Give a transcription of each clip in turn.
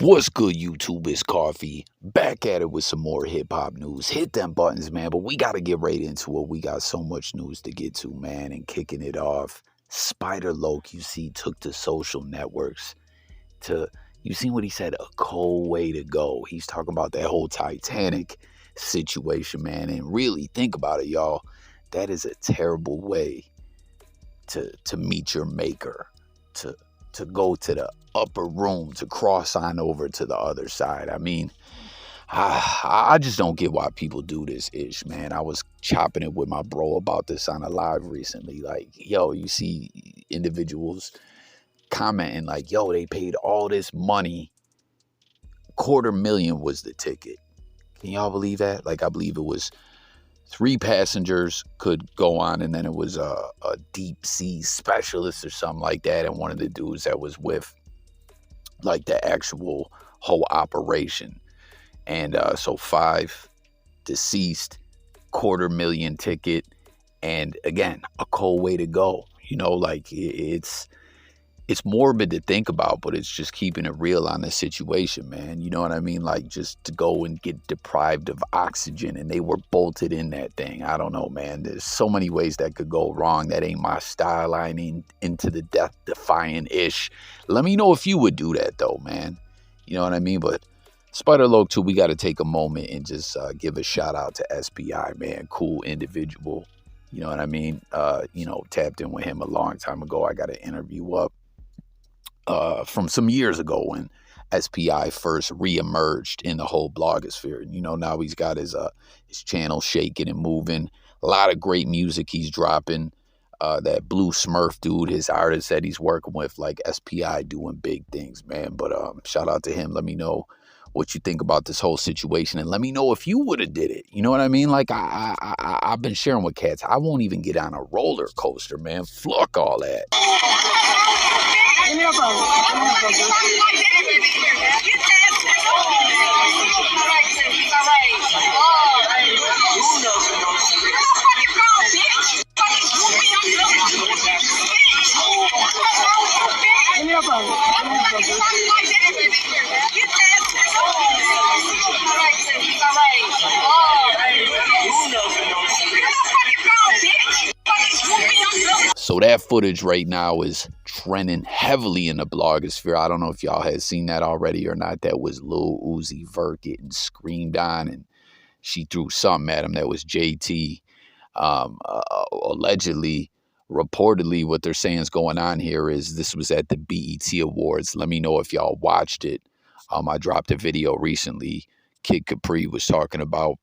What's good, YouTube? It's Coffee. Back at it with some more hip-hop news. Hit them buttons, man. But we got to get right into it. We got so much news to get to, man. And kicking it off, Spider Loc, you see, took to social networks to, you seen what he said? A cold way to go. He's talking about that whole Titanic situation, man. And really, think about it, y'all. That is a terrible way to meet your maker, to go to the upper room, to cross on over to the other side. I mean, I just don't get why people do this ish, man. I was chopping it with my bro about this on a live recently. Like, yo, you see individuals commenting like, yo, they paid all this money. $250,000 was the ticket. Can y'all believe that? Like, I believe it was 3 passengers could go on, and then it was a deep sea specialist or something like that, and one of the dudes that was with like the actual whole operation. And so 5 deceased, $250,000 ticket, and again, a cold way to go. You know, like it's morbid to think about, but it's just keeping it real on the situation, man. You know what I mean? Like, just to go and get deprived of oxygen, and they were bolted in that thing. I don't know, man. There's so many ways that could go wrong. That ain't my style. I ain't into the death-defying ish. Let me know if you would do that, though, man. You know what I mean? But Spider Loc, too, we got to take a moment and just give a shout out to SPI, man. Cool individual. You know what I mean? You know, tapped in with him a long time ago. I got an interview up from some years ago when SPI first re-emerged in the whole blogosphere. And, you know, now he's got his channel shaking and moving. A lot of great music he's dropping. That Blue Smurf dude, his artist that he's working with, like SPI, doing big things, man. But shout out to him. Let me know what you think about this whole situation, and let me know if you would have did it. You know what I mean? Like, I've been sharing with cats. I won't even get on a roller coaster, man. Fuck all that. So that footage right now is trending heavily in the blogosphere. I don't know if y'all had seen that already or not. That was Lil Uzi Vert getting screamed on, and she threw something at him that was JT. Allegedly, reportedly, what they're saying is going on here is this was at the BET Awards. Let me know if y'all watched it. I dropped a video recently. Kid Capri was talking about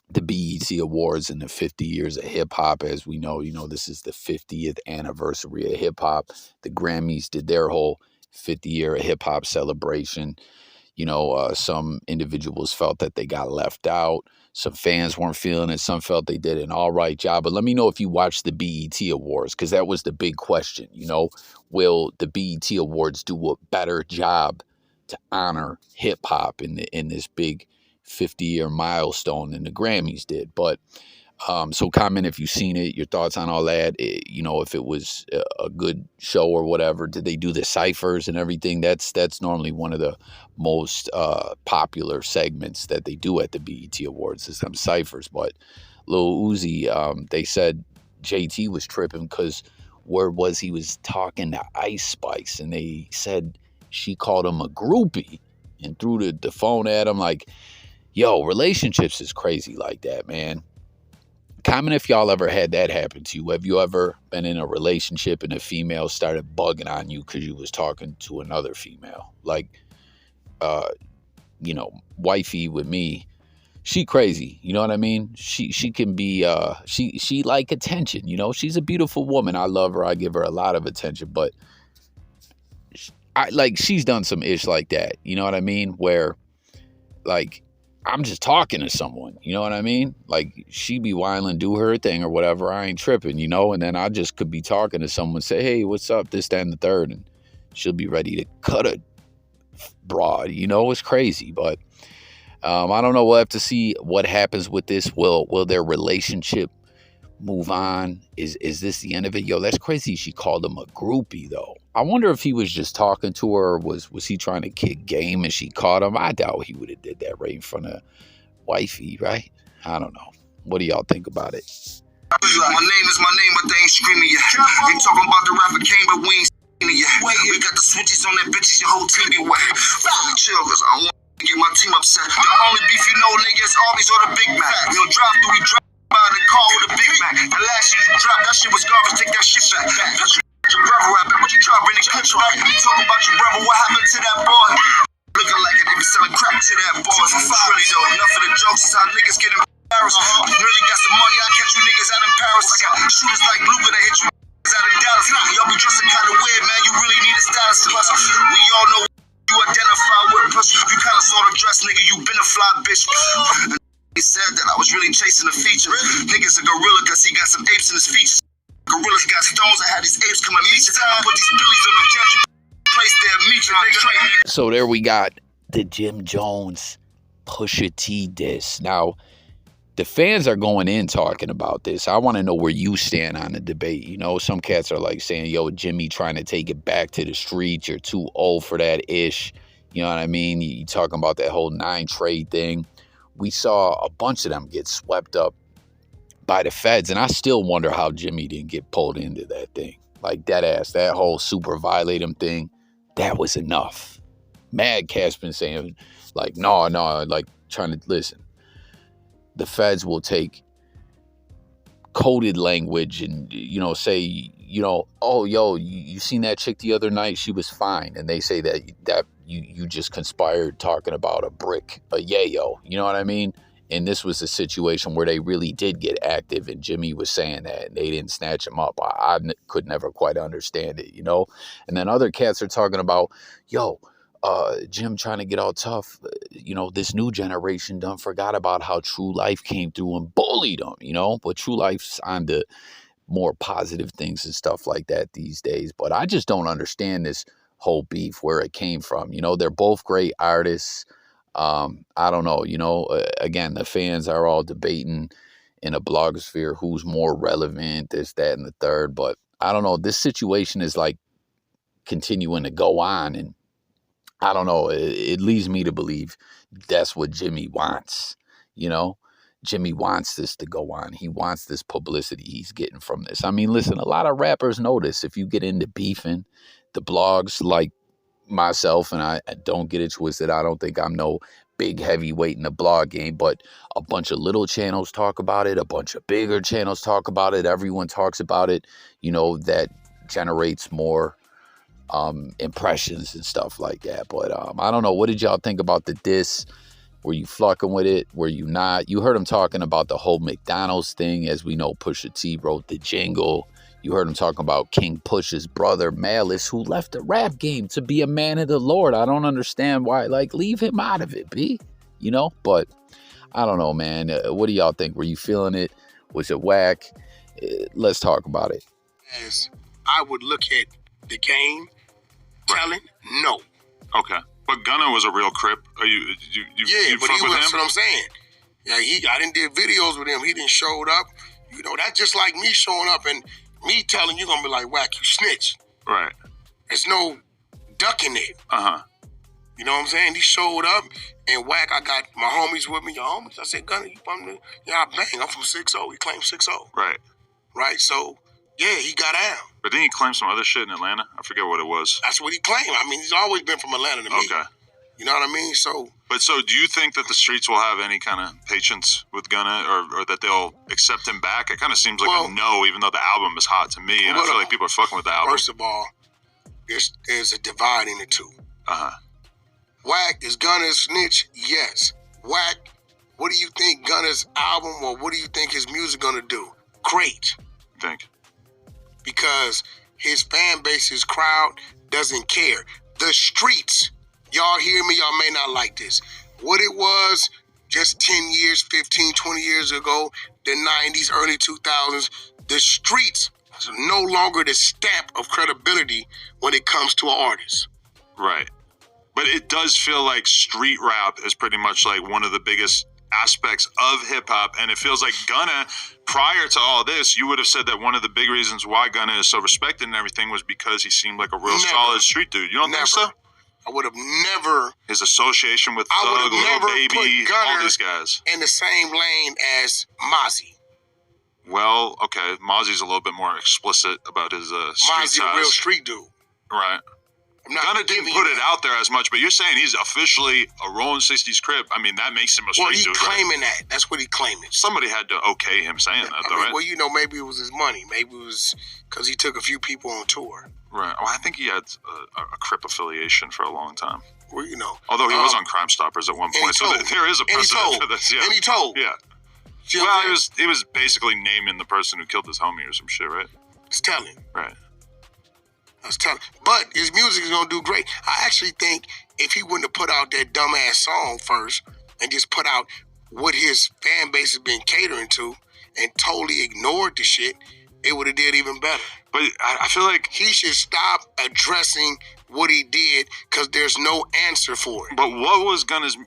the BET Awards and the 50 years of hip-hop. As we know, you know, this is the 50th anniversary of hip-hop. The Grammys did their whole 50-year of hip-hop celebration. You know, some individuals felt that they got left out. Some fans weren't feeling it. Some felt they did an all right job. But let me know if you watched the BET Awards, because that was the big question. You know, will the BET Awards do a better job to honor hip-hop in this big 50-year milestone than the Grammys did? But so comment if you've seen it, your thoughts on all that. You know, if it was a good show or whatever. Did they do the ciphers and everything? That's normally one of the most popular segments that they do at the BET Awards, is them ciphers. But Lil Uzi, they said JT was tripping because word was he was talking to Ice Spice, and they said she called him a groupie and threw the phone at him. Like, yo, relationships is crazy like that, man. Comment if y'all ever had that happen to you. Have you ever been in a relationship and a female started bugging on you because you was talking to another female? Like, you know, wifey with me, she crazy. You know what I mean? She can be, she like attention. You know, she's a beautiful woman. I love her. I give her a lot of attention. But she's done some ish like that. You know what I mean? Where, like, I'm just talking to someone, you know what I mean? Like, she be wilding, do her thing or whatever. I ain't tripping, you know? And then I just could be talking to someone, say, hey, what's up? This, that, and the third. And she'll be ready to cut a broad, you know? It's crazy. But I don't know. We'll have to see what happens with this. Will their relationship move on? Is this the end of it? Yo, that's crazy. She called him a groupie, though. I wonder if he was just talking to her, or was he trying to kick game and she caught him? I doubt he would have did that right in front of wifey, right? I don't know. What do y'all think about it? My name is my name, but they ain't screaming yet. They talking about the rapper came, but we ain't seen it yet. We got the switches on that bitches, your whole team get wet. Chill, cause I don't want to get my team upset. The only beef you know, niggas, Arby's or the Big Mac. We don't drive through, we drive by the car with a Big Mac. The last shit you dropped, that shit was garbage, take that shit back. Your brother rapping, what you dropping in clips, right? Talk about your brother, what happened to that boy? Looking like it, they be selling crap to that boy. Really though, enough of the jokes, is how niggas get embarrassed. Really got some money, I catch you niggas out in Paris. I got shooters like Luka that hit you niggas out in Dallas. Y'all be dressing kinda weird, man, you really need a stylist. Plus, we all know you identify with. Plus, you kinda sort of dress, nigga, you been a fly bitch. He said that I was really chasing a feature. Niggas a gorilla cause he got some apes in his features. Gorillas got stones, I had these apes come and meet you. I put these billies on the jet, place there, meet you, nigga. So there we got the Jim Jones Pusha T diss. Now, the fans are going in talking about this. I want to know where you stand on the debate. You know, some cats are like saying, yo, Jimmy trying to take it back to the streets. You're too old for that ish. You know what I mean? You talking about that whole 9 trade thing. We saw a bunch of them get swept up by the feds. And I still wonder how Jimmy didn't get pulled into that thing. Like, dead ass, that whole super violate him thing, that was enough. Mad Cat's been saying, like, no, like, trying to listen. The feds will take coded language and, you know, say, you know, oh, yo, you seen that chick the other night? She was fine. And they say that you just conspired talking about a brick, a yayo. You know what I mean? And this was a situation where they really did get active, and Jimmy was saying that, and they didn't snatch him up. I could never quite understand it, you know? And then other cats are talking about, yo, Jim trying to get all tough. You know, this new generation done forgot about how True Life came through and bullied them, you know? But True Life's on the more positive things and stuff like that these days. But I just don't understand this whole beef, where it came from. You know, they're both great artists. I don't know, you know, again, the fans are all debating in a blogosphere who's more relevant, this, that, and the third. But I don't know, this situation is like continuing to go on, and I don't know, it leads me to believe that's what Jimmy wants. You know, Jimmy wants this to go on. He wants this publicity he's getting from this. I mean, listen, a lot of rappers know this. If you get into beefing, the blogs, like myself, and I don't get it twisted, I don't think I'm no big heavyweight in the blog game, but a bunch of little channels talk about it, a bunch of bigger channels talk about it, everyone talks about it, you know, that generates more impressions and stuff like that. But I don't know, what did y'all think about the diss? Were you fucking with it? Were you not? You heard him talking about the whole McDonald's thing. As we know, Pusha T wrote the jingle. You heard him talking about King Push's brother, Malice, who left the rap game to be a man of the Lord. I don't understand why. Like, leave him out of it, B. You know? But I don't know, man. What do y'all think? Were you feeling it? Was it whack? Let's talk about it. As I would look at the game, telling, no. Okay. But Gunna was a real Crip. Are you but fuck he with was, him? that's what I'm saying. Yeah, I didn't did videos with him. He didn't showed up. You know, that's just like me showing up and me telling you gonna be like, whack, you snitch. Right. There's no ducking it. Uh-huh. You know what I'm saying? He showed up and whack, I got my homies with me. Your homies, I said, Gunna, you from the, yeah, bang, I'm from 6-0. He claimed 6-0. Right. Right, so, yeah, he got out. But didn't he claim some other shit in Atlanta? I forget what it was. That's what he claimed. I mean, he's always been from Atlanta to me. Okay. You know what I mean? So do you think that the streets will have any kind of patience with Gunna, or that they'll accept him back? It kind of seems like a no, even though the album is hot to me, and I feel like people are fucking with the album. First of all, there's a divide in the two. Uh-huh. Whack, is Gunna's snitch? Yes. Whack, what do you think Gunna's album, or what do you think his music gonna do? Great. You think? Because his fan base, his crowd, doesn't care. The streets, y'all hear me, y'all may not like this. What it was just 10 years, 15, 20 years ago, the 90s, early 2000s, the streets was no longer the stamp of credibility when it comes to an artist. Right. But it does feel like street rap is pretty much like one of the biggest aspects of hip hop, and it feels like Gunna, prior to all this, you would have said that one of the big reasons why Gunna is so respected and everything was because he seemed like a real solid street dude. You don't think so? I would have never. His association with Thug, Lil Baby, all these guys. In the same lane as Mozzie. Well, okay, Mozzie's a little bit more explicit about his street Mozzie's ties. a real street dude. Right. Gunna didn't put it out there as much, but you're saying he's officially a Rolling 60s Crip. I mean, that makes him a street dude. Well, he's claiming that. That's what he's claiming. Somebody had to okay him saying that, though, right? Well, you know, maybe it was his money. Maybe it was because he took a few people on tour. Right. Well, I think he had a Crip affiliation for a long time. Well, you know. Although he was on Crime Stoppers at one point, so there is a precedent for this. Yeah. And he told. Yeah. Well, he was basically naming the person who killed his homie or some shit, right? It's telling. Right. That's telling. But his music is going to do great. I actually think if he wouldn't have put out that dumbass song first and just put out what his fan base has been catering to and totally ignored the shit, it would have did even better. But I feel like he should stop addressing what he did because there's no answer for it. But what was Gunna's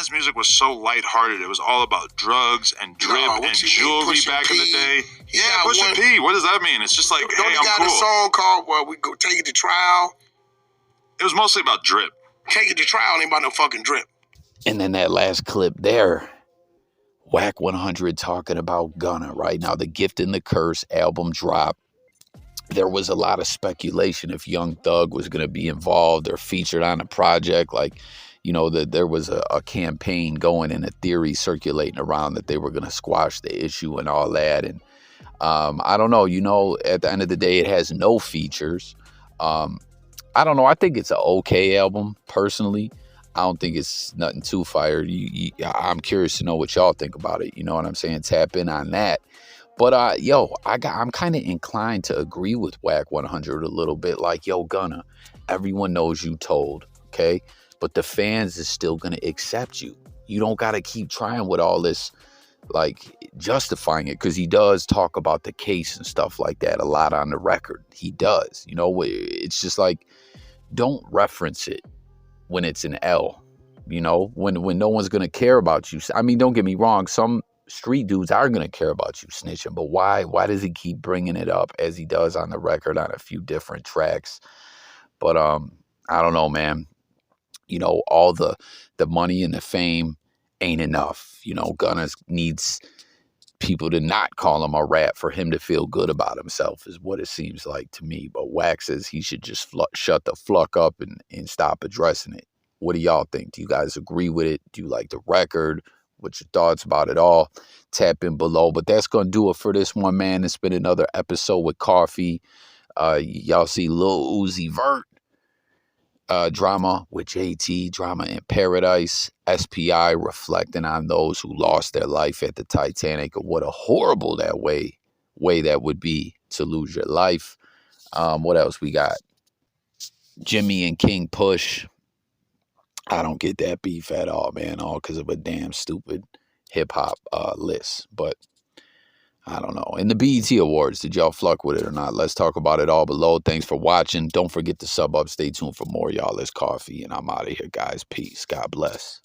music was so lighthearted. It was all about drugs and drip and jewelry back in the day. Yeah, Pusha P. What does that mean? It's just like, hey, I'm cool. Don't he got a song called where we go take it to trial? It was mostly about drip. Take it to trial ain't about no fucking drip. And then that last clip there, Whack 100 talking about Gunna, right? Now, the Gift and the Curse album drop. There was a lot of speculation if Young Thug was going to be involved or featured on the project. Like, you know, that there was a campaign going and a theory circulating around that they were going to squash the issue and all that. And I don't know, you know, at the end of the day, it has no features. I don't know. I think it's an okay album, personally. I don't think it's nothing too fire. I'm curious to know what y'all think about it. You know what I'm saying? Tap in on that. But, I'm kind of inclined to agree with Whack 100 a little bit. Like, yo, Gunna, everyone knows you told, okay? But the fans is still going to accept you. You don't got to keep trying with all this, like, justifying it. Because he does talk about the case and stuff like that a lot on the record. He does. You know, it's just like, don't reference it when it's an L. You know, when no one's going to care about you. I mean, don't get me wrong. Some street dudes are going to care about you snitching, but why does he keep bringing it up as he does on the record on a few different tracks? But I don't know, man. You know, all the money and the fame ain't enough. You know, Gunna needs people to not call him a rat for him to feel good about himself is what it seems like to me. But Wax says he should just shut the fuck up and stop addressing it. What do y'all think? Do you guys agree with it? Do you like the record? What's your thoughts about it all? Tap in below. But that's going to do it for this one, man. It's been another episode with Coffee. Y'all see Lil Uzi Vert. Drama with JT. Drama in Paradise. SPI reflecting on those who lost their life at the Titanic. And what a horrible way that would be to lose your life. What else we got? Jimmy and King Push. I don't get that beef at all, man, all because of a damn stupid hip-hop list. But I don't know. In the BET Awards, did y'all fuck with it or not? Let's talk about it all below. Thanks for watching. Don't forget to sub up. Stay tuned for more, y'all. It's Coffee, and I'm out of here, guys. Peace. God bless.